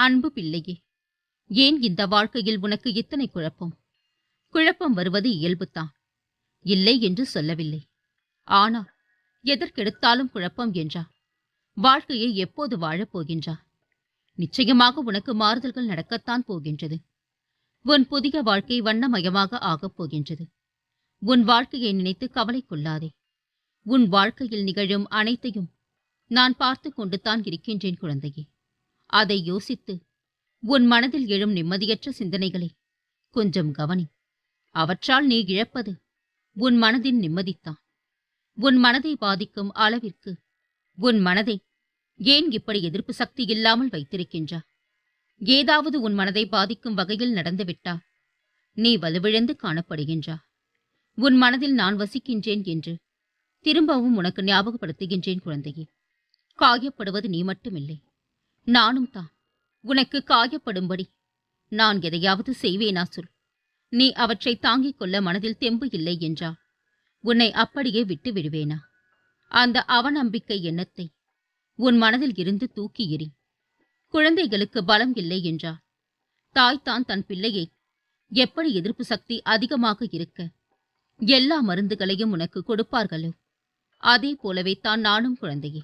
அன்பு பிள்ளையே, ஏன் இந்த வாழ்க்கையில் உனக்கு இத்தனை குழப்பம்? குழப்பம் வருவது இயல்புதான், இல்லை என்று சொல்லவில்லை. ஆனால் எதற்கெடுத்தாலும் குழப்பம் என்றா? வாழ்க்கையை எப்போது வாழப் போகின்றா? நிச்சயமாக உனக்கு மாறுதல்கள் நடக்கத்தான் போகின்றது. உன் புதிய வாழ்க்கை வண்ணமயமாக ஆகப் போகின்றது. உன் வாழ்க்கையை நினைத்து கவலை கொள்ளாதே. உன் வாழ்க்கையில் நிகழும் அனைத்தையும் நான் பார்த்து கொண்டுதான் இருக்கின்றேன் குழந்தையே. அதை யோசித்து உன் மனதில் எழும் நிம்மதியற்ற சிந்தனைகளை கொஞ்சம் கவனி. அவற்றால் நீ இழப்பது உன் மனதின் நிம்மதித்தான். உன் மனதை பாதிக்கும் அளவிற்கு உன் மனதை ஏன் இப்படி எதிர்ப்பு சக்தி இல்லாமல் வைத்திருக்கின்றா? ஏதாவது உன் மனதை பாதிக்கும் வகையில் நடந்துவிட்டா நீ வலுவிழந்து காணப்படுகின்றா. உன் மனதில் நான் வசிக்கின்றேன் என்று திரும்பவும் உனக்கு ஞாபகப்படுத்துகின்றேன் குழந்தையே. காயப்படுவது நீ மட்டுமில்லை, நானும் தான். உனக்கு காயப்படும்படி நான் எதையாவது செய்வேனா சொல்? நீ அவற்றை தாங்கிக் கொள்ள மனதில் தெம்பு இல்லை என்றா உன்னை அப்படியே விட்டு விடுவேனா? அந்த அவநம்பிக்கை எண்ணத்தை உன் மனதில் இருந்து தூக்கி எறி. குழந்தைகளுக்கு பலம் இல்லை என்றா தாய்தான் தன் பிள்ளையை எப்படி எதிர்ப்பு சக்தி அதிகமாக இருக்க எல்லா மருந்துகளையும் உனக்கு கொடுப்பார்களோ அதே போலவே தான் நானும் குழந்தையே.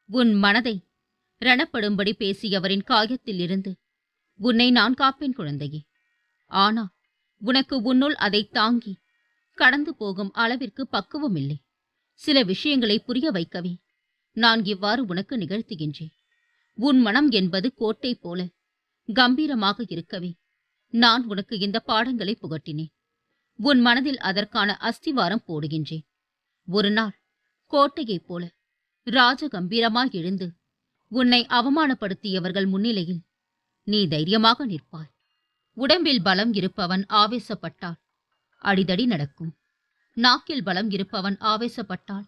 உன் மனதை ரணப்படும்படி பேசியவரின் காயத்தில் இருந்து உன்னை நான் காப்பேன் குழந்தையே. ஆனா உனக்கு உன்னுள் அதை தாங்கி கடந்து போகும் அளவிற்கு பக்குவம் இல்லை. சில விஷயங்களை புரிய வைக்கவே நான் இவ்வாறு உனக்கு நிகழ்த்துகின்றேன். உன் மனம் என்பது கோட்டை போல கம்பீரமாக இருக்கவே நான் உனக்கு இந்த பாடங்களை புகட்டினேன். உன் மனதில் அதற்கான அஸ்திவாரம் போடுகின்றேன். ஒரு நாள் கோட்டையைப் போல ராஜ கம்பீரமாய் எழுந்து உன்னை அவமானப்படுத்தியவர்கள் முன்னிலையில் நீ தைரியமாக நிற்பாய். உடம்பில் பலம் இருப்பவன் ஆவேசப்பட்டால் அடிதடி நடக்கும். நாக்கில் பலம் இருப்பவன் ஆவேசப்பட்டால்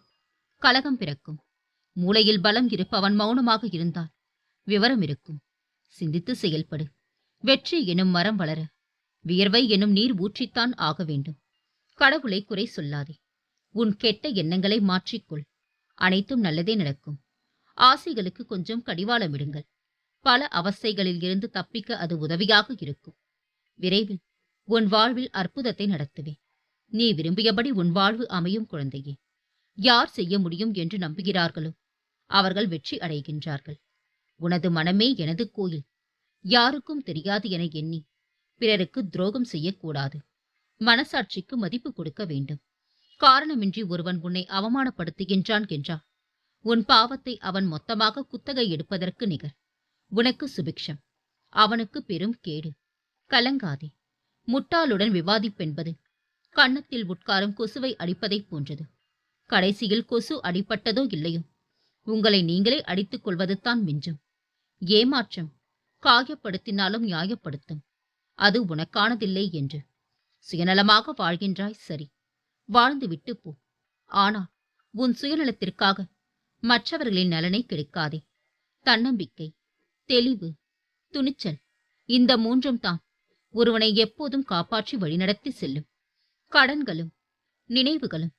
கலகம் பிறக்கும். மூளையில் பலம் இருப்பவன் மௌனமாக இருந்தால் விவரம் இருக்கும். சிந்தித்து செயல்படு. வெற்றி எனும் மரம் வளர வியர்வை எனும் நீர் ஊற்றித்தான் ஆக வேண்டும். கடவுளை குறை சொல்லாதே. உன் கெட்ட எண்ணங்களை மாற்றிக்கொள். அனைத்தும் நல்லதே நடக்கும். ஆசைகளுக்கு கொஞ்சம் கடிவாளமிடுங்கள். பல அவஸ்தைகளில் இருந்து தப்பிக்க அது உதவியாக இருக்கும். விரைவில் உன் வாழ்வில் அற்புதத்தை நடத்துவேன். நீ விரும்பியபடி உன் வாழ்வு அமையும் குழந்தையே. யார் செய்ய முடியும் என்று நம்புகிறார்களோ அவர்கள் வெற்றி அடைகின்றார்கள். உனது மனமே எனது கோயில். யாருக்கும் தெரியாது என எண்ணி பிறருக்கு துரோகம் செய்யக்கூடாது. மனசாட்சிக்கு மதிப்பு கொடுக்க வேண்டும். காரணமின்றி ஒருவன் உன்னை அவமானப்படுத்துகின்றான் என்றால் உன் பாவத்தை அவன் மொத்தமாக குத்தகை எடுப்பதற்கு நிகர். உனக்கு சுபிக்ஷம், அவனுக்கு பெரும் கேடு. கலங்காதே. முட்டாளுடன் விவாதிப்பென்பது கன்னத்தில் உட்காரும் கொசுவை அடிப்பதைப் போன்றது. கடைசியில் கொசு அடிப்பட்டதோ இல்லையோ உங்களை நீங்களே அடித்துக் கொள்வது தான் மிஞ்சும். ஏமாற்றம் காயப்படுத்தினாலும் நியாயப்படுத்தும். அது உனக்கானதில்லை என்று சுயநலமாக வாழ்கின்றாய், சரி, வாழ்ந்து விட்டு போ. ஆனால் உன் சுயநலத்திற்காக மற்றவர்களின் நலனை கெடுக்காதே. தன்னம்பிக்கை, தெளிவு, துணிச்சல், இந்த மூன்றும் தான் ஒருவனை எப்போதும் காப்பாற்றி வழிநடத்தி செல்லும். கடன்களும் நினைவுகளும்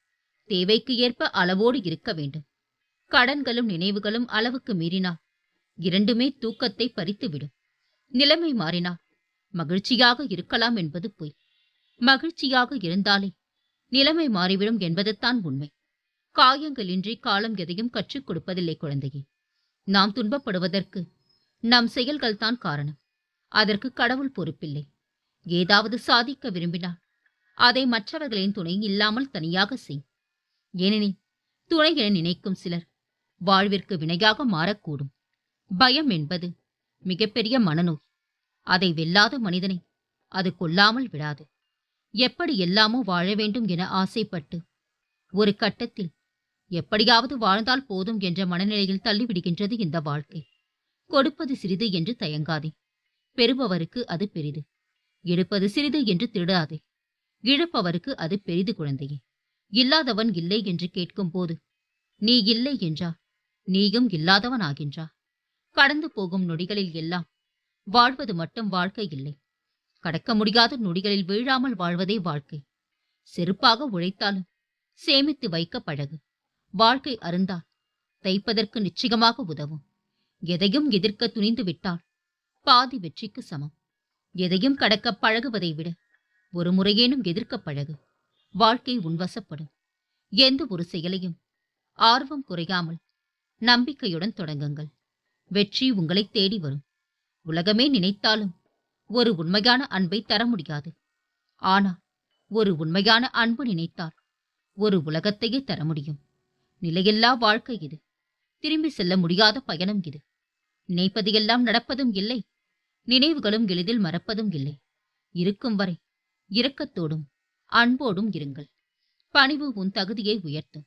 தேவைக்கு ஏற்ப அளவோடு இருக்க வேண்டும். கடன்களும் நினைவுகளும் அளவுக்கு மீறினால் இரண்டுமே தூக்கத்தை பறித்துவிடும். நிலைமை மாறினால் மகிழ்ச்சியாக இருக்கலாம் என்பது பொய். மகிழ்ச்சியாக இருந்தாலே நிலைமை மாறிவிடும் என்பதுதான் உண்மை. காயங்களின்றி காலம் எதையும் கற்றுக் கொடுப்பதில்லை குழந்தையே. நாம் துன்பப்படுவதற்கு நம் செயல்கள் தான் காரணம். அதற்கு கடவுள் பொறுப்பில்லை. ஏதாவது சாதிக்க விரும்பினால் அதை மற்றவர்களின் துணை இல்லாமல் தனியாக செய். ஏனெனில் துணை என நினைக்கும் சிலர் வாழ்விற்கு வினையாக மாறக்கூடும். பயம் என்பது மிகப்பெரிய மனநோய். அதை வெல்லாத மனிதனை அது கொல்லாமல் விடாது. எப்படி எல்லாமோ வாழ வேண்டும் என ஆசைப்பட்டு ஒரு கட்டத்தில் எப்படியாவது வாழ்ந்தால் போதும் என்ற மனநிலையில் தள்ளிவிடுகின்றது இந்த வாழ்க்கை. கொடுப்பது சிறிது என்று தயங்காதே. பெறுபவருக்கு அது பெரிது. எடுப்பது சிறிது என்று திருடாதே. இழப்பவருக்கு அது பெரிது குழந்தையே. இல்லாதவன் இல்லை என்று கேட்கும் போது நீ இல்லை என்றா நீயும் இல்லாதவன் ஆகின்றா. கடந்து போகும் நொடிகளில் எல்லாம் வாழ்வது மட்டும் வாழ்க்கை இல்லை. கடக்க முடியாத நொடிகளில் வீழாமல் வாழ்வதே வாழ்க்கை. செருப்பாக உழைத்தாலும் சேமித்து வைக்க பழகு. வாழ்க்கை அருந்தால் தைப்பதற்கு நிச்சயமாக உதவும். எதையும் எதிர்க்க துணிந்து விட்டால் பாதி வெற்றிக்கு சமம். எதையும் கடக்க பழகுவதை விட ஒரு முறையேனும் எதிர்க்க பழகு. வாழ்க்கை உன்வசப்படும். எந்த ஒரு செயலையும் ஆர்வம் குறையாமல் நம்பிக்கையுடன் தொடங்குங்கள். வெற்றி உங்களை தேடி வரும். உலகமே நினைத்தாலும் ஒரு உண்மையான அன்பை தர முடியாது. ஆனால் ஒரு உண்மையான அன்பு நினைத்தால் ஒரு உலகத்தையே தர முடியும். நிலையில்லா வாழ்க்கை இது. திரும்பி செல்ல முடியாத பயணம் இது. நினைப்பதையெல்லாம் நடப்பதும் இல்லை, நினைவுகளும் எளிதில் மறப்பதும் இல்லை. இருக்கும் வரை இரக்கத்தோடும் அன்போடும் இருங்கள். பணிவு உன் தகுதியை உயர்த்தும்.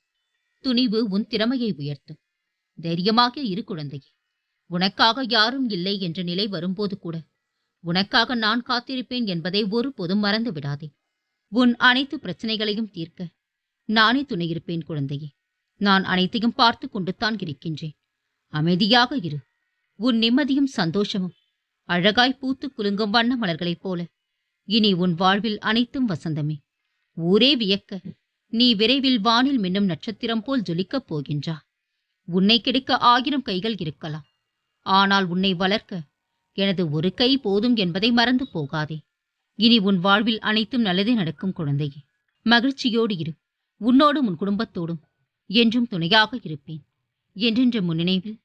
துணிவு உன் திறமையை உயர்த்தும். தைரியமாக இரு குழந்தையே. உனக்காக யாரும் இல்லை என்ற நிலை வரும்போது கூட உனக்காக நான் காத்திருப்பேன் என்பதை ஒருபோதும் மறந்து விடாதே. உன் அனைத்து பிரச்சனைகளையும் தீர்க்க நானே துணையிருப்பேன் குழந்தையே. நான் அனைத்தையும் பார்த்து கொண்டுத்தான் இருக்கின்றேன். அமைதியாக இரு. உன் நிம்மதியும் சந்தோஷமும் அழகாய் பூத்து குலுங்கும் வண்ண மலர்களைப் போல இனி உன் வாழ்வில் அனைத்தும் வசந்தமே. ஊரே வியக்க நீ விரைவில் வானில் மின்னும் நட்சத்திரம் போல் ஜொலிக்கப் போகின்றா. உன்னை கெடுக்க 1000 கைகள் இருக்கலாம். ஆனால் உன்னை வளர்க்க எனது ஒரு கை போதும் என்பதை மறந்து போகாதே. இனி உன் வாழ்வில் அனைத்தும் நல்லதே நடக்கும் குழந்தையே. மகிழ்ச்சியோடு இரு. உன்னோடும் உன் குடும்பத்தோடும் என்றும் துணையாக இருப்பேன். என்றென்ற முன்னினைவில்